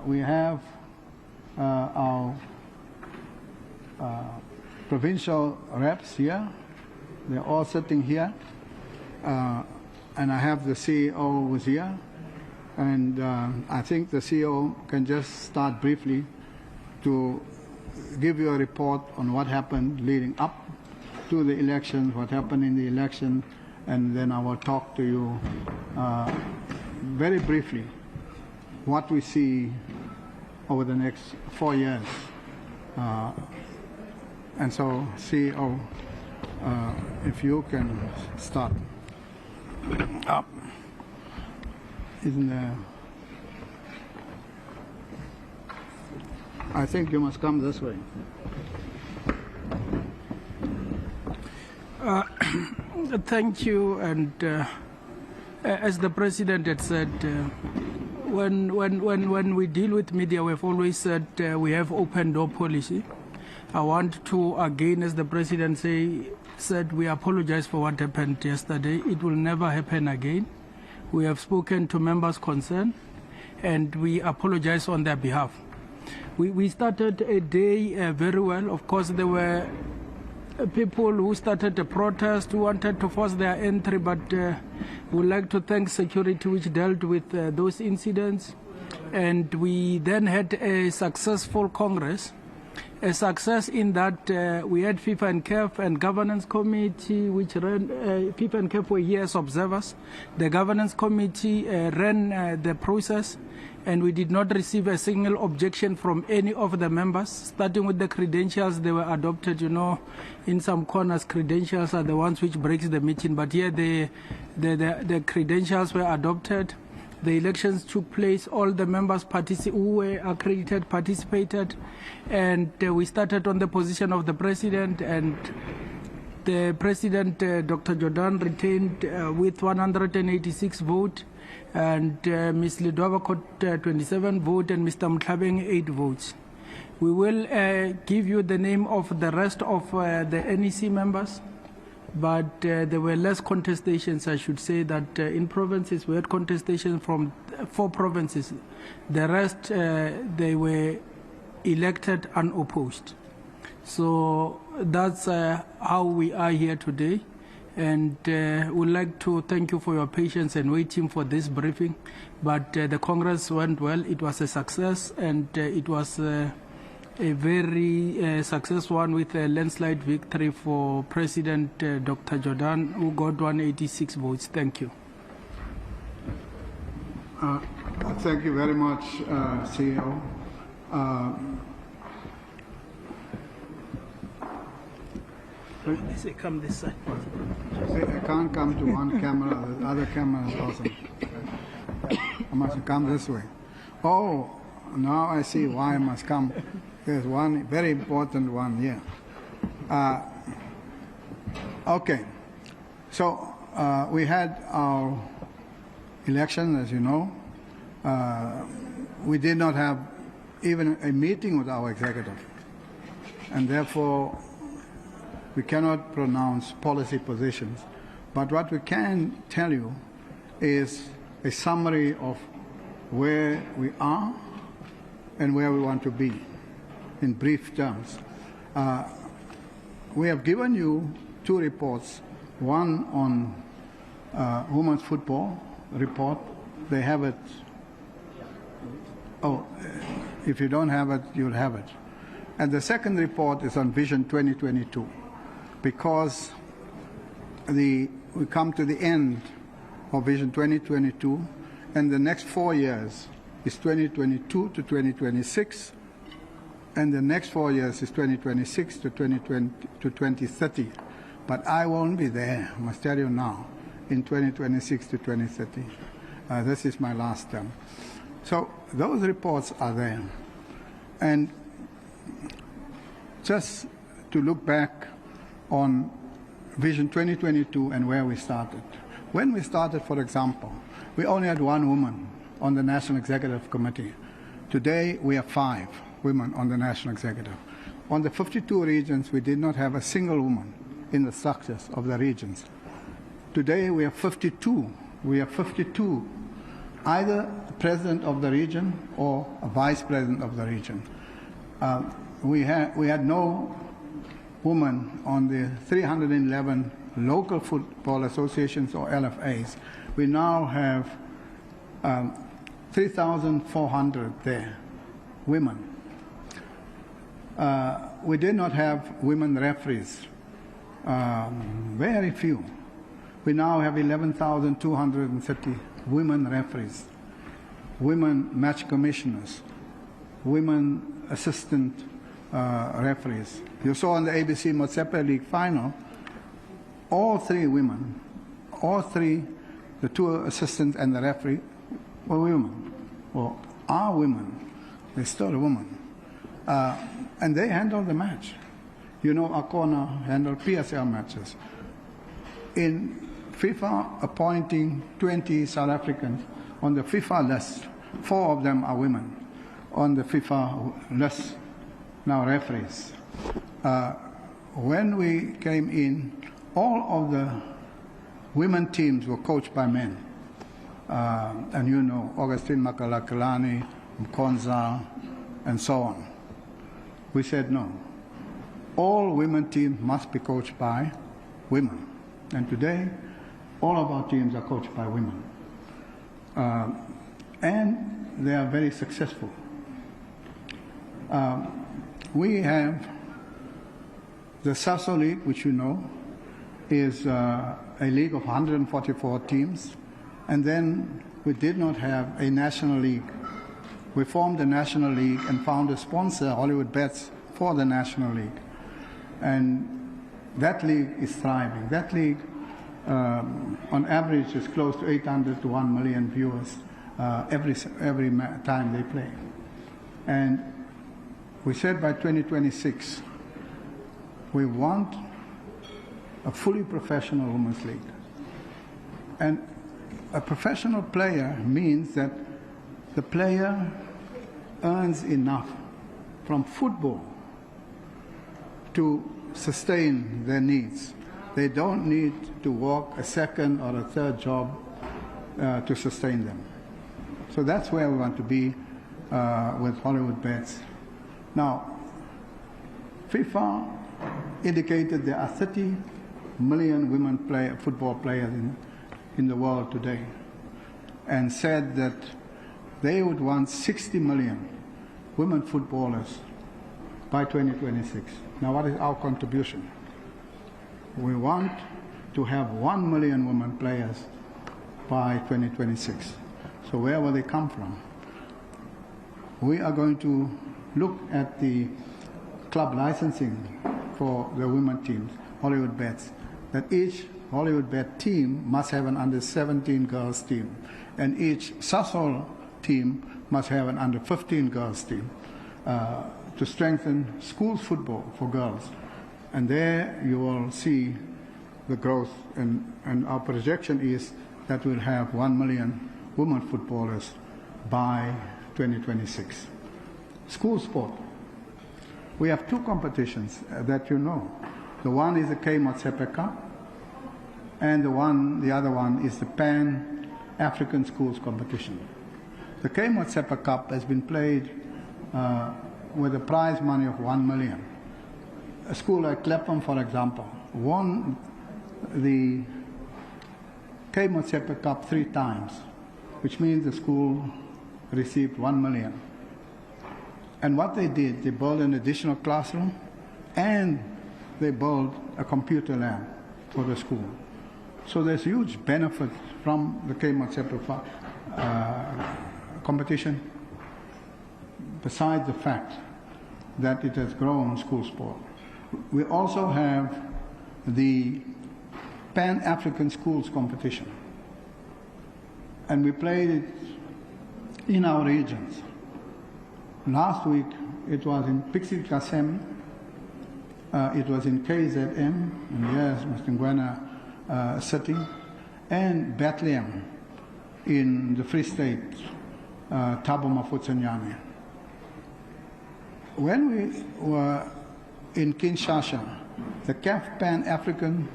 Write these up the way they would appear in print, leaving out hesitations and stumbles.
We have our provincial reps here. They're all sitting here. And I have the CEO who's here. And I think the CEO can just start briefly to give you a report on what happened leading up to the elections, what happened in the election, and then I will talk to you very briefly what we see over the next 4 years. And so, CEO, if you can start. Isn't there? I think you must come this way. Thank you. And as the President had said, when we deal with media, we've always said we have open door policy. I want to, again, as the President said, we apologize for what happened yesterday. It will never happen again. We have spoken to members concerned, and we apologize on their behalf. We started a day very well. Of course, there were people who started a protest, who wanted to force their entry, but we would like to thank security which dealt with those incidents. And we then had a successful Congress. A success in that we had FIFA and CAF and Governance Committee, which ran, FIFA and CAF were here as observers. The Governance Committee ran the process, and we did not receive a single objection from any of the members. Starting with the credentials, they were adopted. You know, in some corners, credentials are the ones which breaks the meeting, but here the credentials were adopted. The elections took place. All the members who were accredited participated, and we started on the position of the President, and the President, Dr. Jordan, retained with 186 votes, and Ms. Lidwaba got 27 votes, and Mr. Mtlabeng 8 votes. We will give you the name of the rest of the NEC members, but there were less contestations. I should say that in provinces we had contestations from 4 provinces. The rest, they were elected unopposed. So that's how we are here today. And we'd like to thank you for your patience and waiting for this briefing. But the Congress went well. It was a success, and it was a very successful one with a landslide victory for President Dr. Jordan, who got 186 votes. Thank you. Thank you very much, CEO. They say come this side. I can't come to one camera, the other camera is awesome. I must come this way. Oh, now I see why I must come. There's one very important one here. Okay, so we had our election, as you know. We did not have even a meeting with our executive, and therefore we cannot pronounce policy positions. But what we can tell you is a summary of where we are and where we want to be in brief terms. We have given you 2 reports, one on women's football report. They have it. Oh, if you don't have it, you'll have it. And the second report is on Vision 2022, because we come to the end of Vision 2022, and the next 4 years is 2022 to 2026, and the next 4 years is 2026 to 2030. But I won't be there, I must tell you now, in 2026 to 2030. This is my last term. So those reports are there. And just to look back on Vision 2022 and where we started. When we started, for example, we only had 1 woman on the National Executive Committee. Today, we have 5 women on the National Executive. On the 52 regions, we did not have a single woman in the structures of the regions. Today, we have 52. We have 52 either president of the region or a vice president of the region. We had no woman on the 311 local football associations or LFAs. We now have 3,400 there, women. We did not have women referees, very few. We now have 11,230 women referees, women match commissioners, women assistant referees. You saw in the ABC Motsepe League final, all three women, all three, the two assistants and the referee, were women, or are women. They're still a woman. And they handle the match. You know, Akona handled PSL matches. In FIFA appointing 20 South Africans on the FIFA list, 4 of them are women on the FIFA list, now referees. When we came in, all of the women teams were coached by men. And you know, Augustine Makalakalani, Mkonza, and so on. We said no. All women teams must be coached by women. And today, all of our teams are coached by women. And they are very successful. We have the SAFA League, which you know, is a league of 144 teams. And then we did not have a national league. We formed a national league and found a sponsor, Hollywood Bets, for the national league. And that league is thriving. That league, on average, is close to 800 to 1 million viewers every time they play. And we said by 2026, we want a fully professional women's league. And a professional player means that the player earns enough from football to sustain their needs. They don't need to work a second or a third job to sustain them. So that's where we want to be with Hollywood Bets. Now, FIFA indicated there are 30 million women football players in the world today, and said that they would want 60 million women footballers by 2026. Now, what is our contribution? We want to have 1 million women players by 2026. So where will they come from? We are going to look at the club licensing for the women teams, Hollywood Bets, that each Hollywood Bet team must have an under-17 girls team, and each Sasol team must have an under-15 girls team to strengthen schools football for girls. And there you will see the growth, and our projection is that we'll have 1 million women footballers by 2026. School sport. We have 2 competitions that you know. The one is the K Motsepe Cup, and the other one is the Pan-African Schools Competition. The K Motsepe Cup has been played with a prize money of 1 million. A school like Clapham, for example, won the K Motsepe Cup 3 times, which means the school received 1 million. And what they did, they built an additional classroom, and they built a computer lab for the school. So there's huge benefit from the K Motsepe competition, besides the fact that it has grown school sport. We also have the Pan-African Schools Competition, and we played it in our regions. Last week it was in Pixie Kasem, it was in KZM, and yes, Mr. Ngwena sitting, and Bethlehem in the Free State, Thabo Mafutsanyane. When we were in Kinshasa, the CAF Pan-African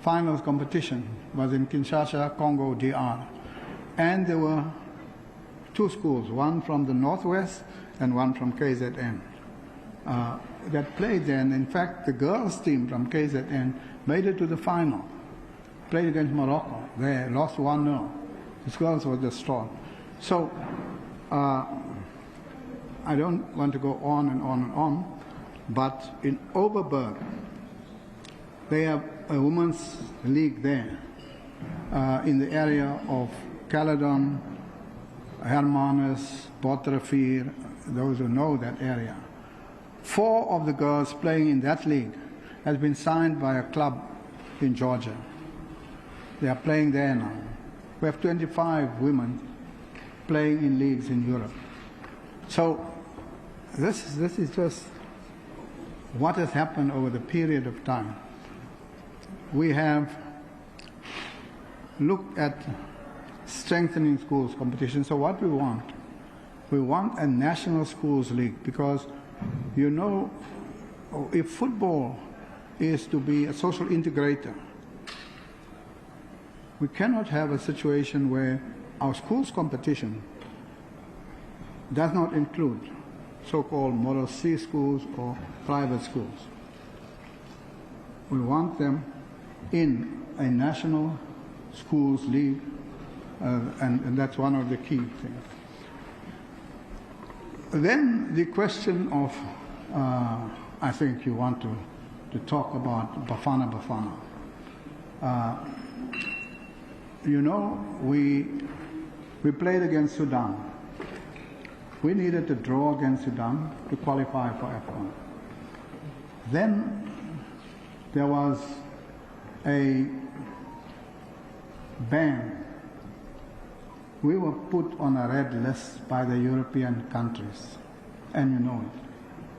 Finals competition was in Kinshasa, Congo DR. And there were two schools, one from the Northwest and one from KZN, that played there. And in fact, the girls' team from KZN made it to the final, played against Morocco. They lost 1-0. The girls were distraught. So I don't want to go on and on and on, but in Overberg, they have a women's league there in the area of Caledon, Hermanus, Botrevier, those who know that area. 4 of the girls playing in that league has been signed by a club in Georgia. They are playing there now. We have 25 women playing in leagues in Europe. So this is just what has happened over the period of time. We have looked at strengthening schools competition. So what we want a national schools league, because you know, if football is to be a social integrator, we cannot have a situation where our schools competition does not include so-called Model C schools or private schools. We want them in a national schools league, and that's one of the key things. Then the question of, I think you want to talk about Bafana Bafana. You know, we played against Sudan. We needed to draw against Sudan to qualify for AFCON. Then there was a ban. We were put on a red list by the European countries, and you know it.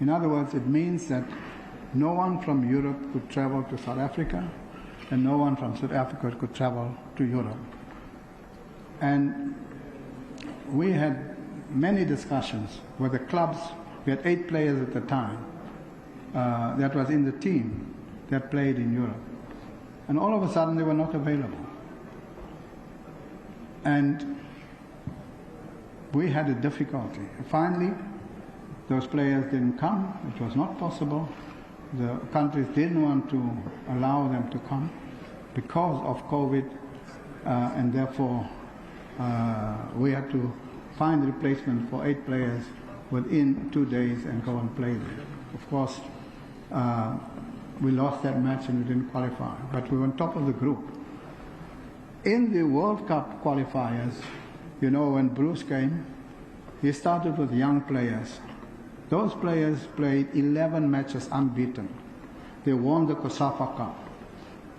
In other words, it means that no one from Europe could travel to South Africa, and no one from South Africa could travel to Europe. And we had many discussions with the clubs. We had 8 players at the time that was in the team that played in Europe. And all of a sudden they were not available. And we had a difficulty. Finally, those players didn't come. It was not possible. The countries didn't want to allow them to come because of COVID, and therefore we had to find a replacement for 8 players within 2 days and go and play there. Of course, we lost that match and we didn't qualify, but we were on top of the group. In the World Cup qualifiers, you know, when Bruce came, he started with young players. Those players played 11 matches unbeaten. They won the COSAFA Cup.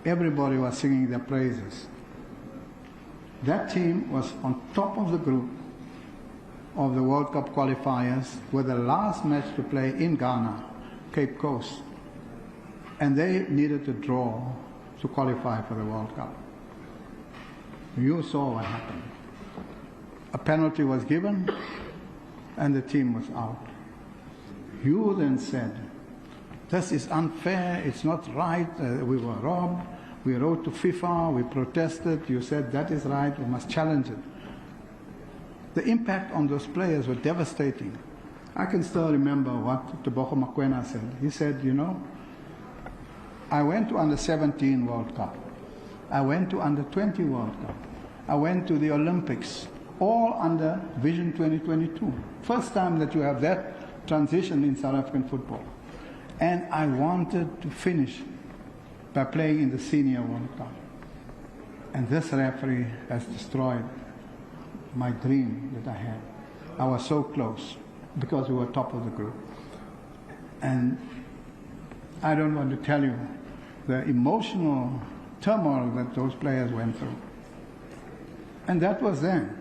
Everybody was singing their praises. That team was on top of the group of the World Cup qualifiers with the last match to play in Ghana, Cape Coast. And they needed to draw to qualify for the World Cup. You saw what happened. A penalty was given and the team was out. You then said, this is unfair, it's not right, we were robbed. We wrote to FIFA, we protested, you said that is right, we must challenge it. The impact on those players was devastating. I can still remember what Tebogo Mokoena said. He said, you know, I went to under-17 World Cup. I went to under-20 World Cup. I went to the Olympics, all under Vision 2022. First time that you have that transition in South African football. And I wanted to finish by playing in the Senior World Cup. And this referee has destroyed my dream that I had. I was so close because we were top of the group. And I don't want to tell you the emotional turmoil that those players went through. And that was then.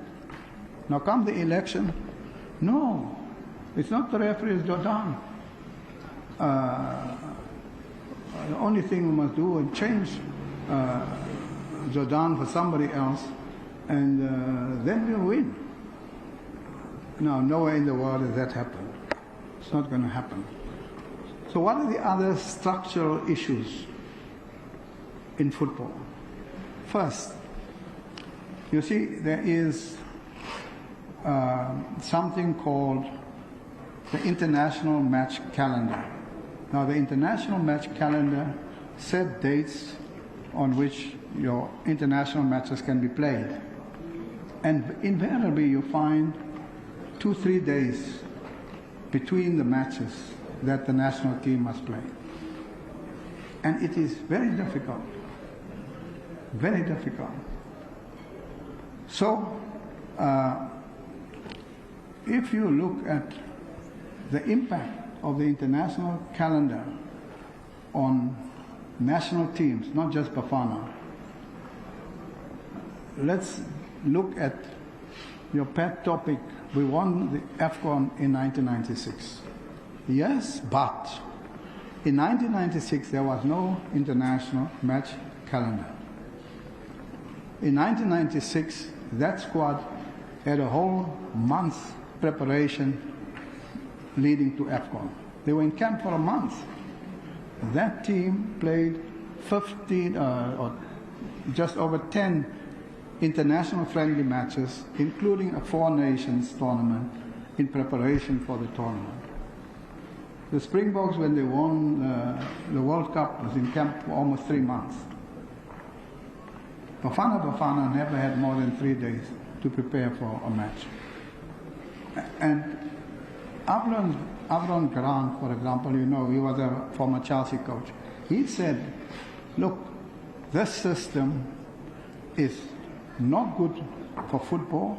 Now come the election, no, it's not the referee, it's Jordan. The only thing we must do is change Jordan for somebody else, and then we'll win. Now, nowhere in the world has that happened. It's not going to happen. So what are the other structural issues in football? First, You see, there is something called the international match calendar. Now, the international match calendar set dates on which your international matches can be played. And invariably, you find 2-3 days between the matches that the national team must play. And it is very difficult. Very difficult. So, if you look at the impact of the international calendar on national teams, not just Bafana, let's look at your pet topic. We won the AFCON in 1996. Yes, but in 1996 there was no international match calendar. In 1996, that squad had a whole month's preparation leading to AFCON. They were in camp for a month. That team played 15 or just over 10 international friendly matches, including a Four Nations tournament in preparation for the tournament. The Springboks, when they won the World Cup, was in camp for almost 3 months. Bafana never had more than 3 days to prepare for a match. And Avron Grant, for example, you know, he was a former Chelsea coach. He said, look, this system is not good for football,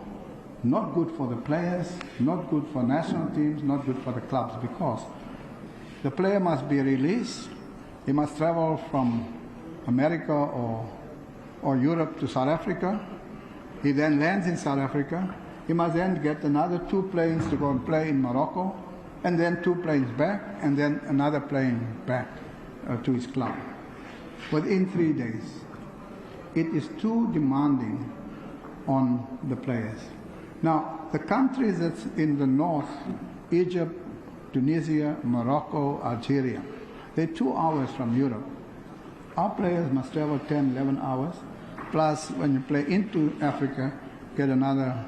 not good for the players, not good for national teams, not good for the clubs, because the player must be released, he must travel from America or Europe to South Africa, he then lands in South Africa, he must then get another 2 planes to go and play in Morocco, and then 2 planes back, and then another plane back to his club within 3 days. It is too demanding on the players. Now, the countries that's in the north, Egypt, Tunisia, Morocco, Algeria, they're 2 hours from Europe. Our players must travel 10, 11 hours, plus when you play into Africa, get another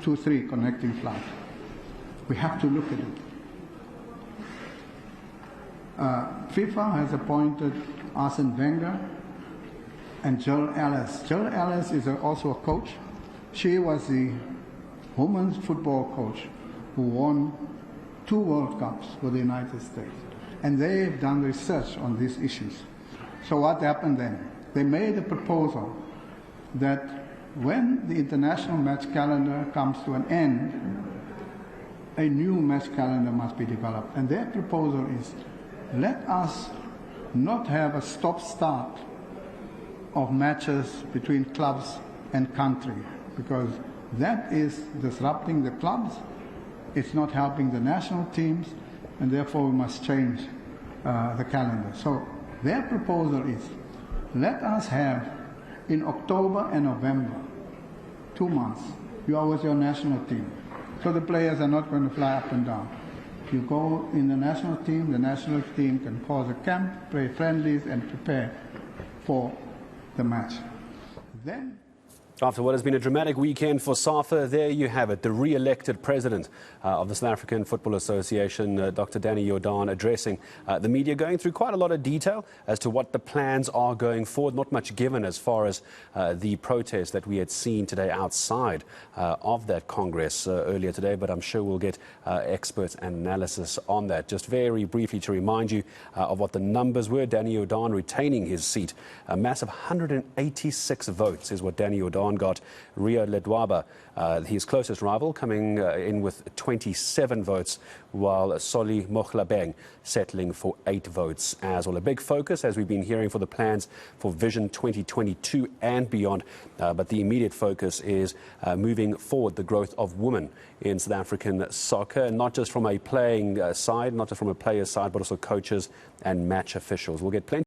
2-3 connecting flights. We have to look at it. FIFA has appointed Arsene Wenger and Jill Ellis. Jill Ellis is also a coach. She was the women's football coach who won 2 World Cups for the United States. And they've done research on these issues. So what happened then? They made a proposal that when the international match calendar comes to an end, a new match calendar must be developed. And their proposal is, let us not have a stop-start of matches between clubs and country, because that is disrupting the clubs, it's not helping the national teams, and therefore we must change the calendar. So their proposal is, let us have in October and November, 2 months, you are with your national team. So the players are not going to fly up and down. You go in the national team can cause a camp, play friendlies, and prepare for the match. Then, after what has been a dramatic weekend for SAFA, there you have it, the re-elected president of the South African Football Association, Dr. Danny Jordaan, addressing the media, going through quite a lot of detail as to what the plans are going forward. Not much given as far as the protest that we had seen today outside of that Congress earlier today, but I'm sure we'll get experts and analysis on that. Just very briefly to remind you of what the numbers were. Danny Jordaan retaining his seat. A massive 186 votes is what Danny Jordaan got. Rio Ledwaba, his closest rival, coming in with 27 votes, while Solly Mohlabeng settling for 8 votes as well. A big focus, as we've been hearing, for the plans for Vision 2022 and beyond. But the immediate focus is moving forward the growth of women in South African soccer, not just from a playing side, not just from a player's side, but also coaches and match officials. We'll get plenty